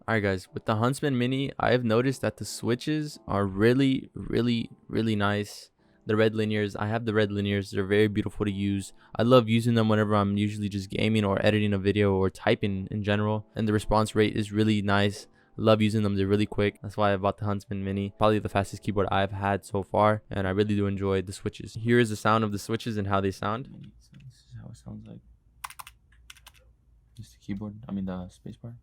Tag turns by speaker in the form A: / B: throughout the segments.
A: Alright guys, with the Huntsman Mini, I have noticed that the switches are really nice. The red linears, I have the red linears, they're very beautiful to use. I love using them whenever I'm usually just gaming or editing a video or typing in general. And the response rate is really nice. I love using them, they're really quick. That's why I bought the Huntsman Mini. Probably the fastest keyboard I've had so far. And I really do enjoy the switches. Here is the sound of the switches and how they sound. This is how it sounds like. Just the keyboard, the spacebar.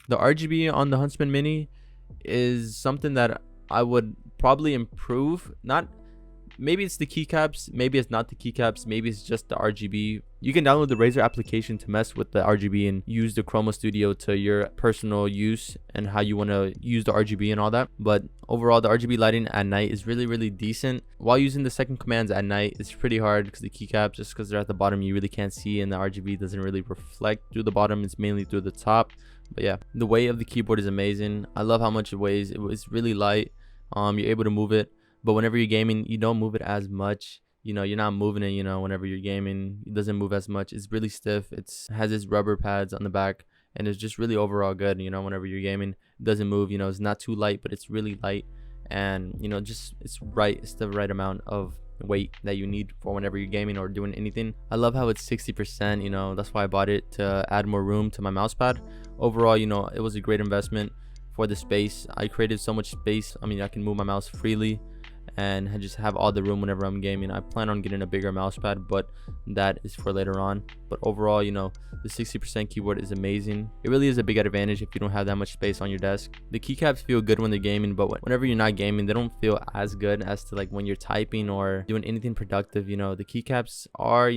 A: The RGB on the Huntsman Mini is something that I would probably improve. Maybe it's the keycaps, maybe it's not the keycaps, maybe it's just the RGB. You can download the Razer application to mess with the RGB and use the Chroma Studio to your personal use and how you want to use the RGB and all that. But overall, the RGB lighting at night is really decent. While using the second commands at night, it's pretty hard because the keycaps, just because they're at the bottom, you really can't see, and the RGB doesn't really reflect through the bottom. It's mainly through the top. But yeah, the weight of the keyboard is amazing. I love how much it weighs. It's really light. You're able to move it. But whenever you're gaming, you don't move it as much. You're not moving it, whenever you're gaming. It doesn't move as much. It's really stiff. It has its rubber pads on the back. And it's just really overall good, whenever you're gaming. It doesn't move, it's not too light, but it's really light. And, it's right. It's the right amount of weight that you need for whenever you're gaming or doing anything. I love how it's 60%, that's why I bought it, to add more room to my mouse pad. Overall, it was a great investment for the space. I created so much space. I can move my mouse freely and just have all the room whenever I'm gaming. I plan on getting a bigger mouse pad, but that is for later on. But overall, the 60% keyboard is amazing. It really is a big advantage if you don't have that much space on your desk. The keycaps feel good when they're gaming, but whenever you're not gaming, they don't feel as good as to like when you're typing or doing anything productive. The keycaps are,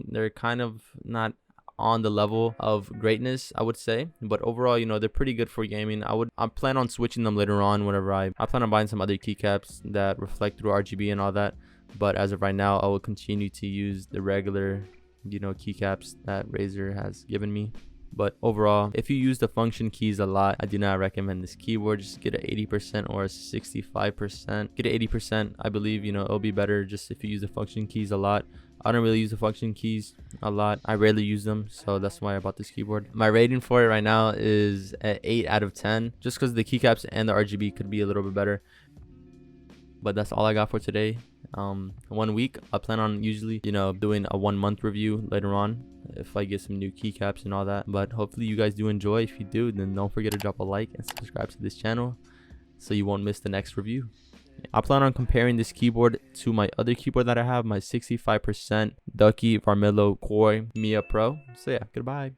A: they're kind of not on the level of greatness, I would say, but overall, they're pretty good for gaming. I plan on switching them later on whenever I plan on buying some other keycaps that reflect through RGB and all that. But as of right now, I will continue to use the regular keycaps that Razer has given me. But overall, if you use the function keys a lot, I do not recommend this keyboard. Just get an 80% or a 65%. Get an 80%. I believe it'll be better just if you use the function keys a lot. I don't really use the function keys a lot. I rarely use them, so that's why I bought this keyboard. My rating for it right now is at 8 out of 10, just because the keycaps and the RGB could be a little bit better. But that's all I got for today. 1 week. I plan on usually doing a 1 month review later on if I get some new keycaps and all that. But hopefully you guys do enjoy. If you do, then don't forget to drop a like and subscribe to this channel so you won't miss the next review. I plan on comparing this keyboard to my other keyboard that I have, my 65% Ducky Varmillo Core Mia Pro. So yeah, goodbye.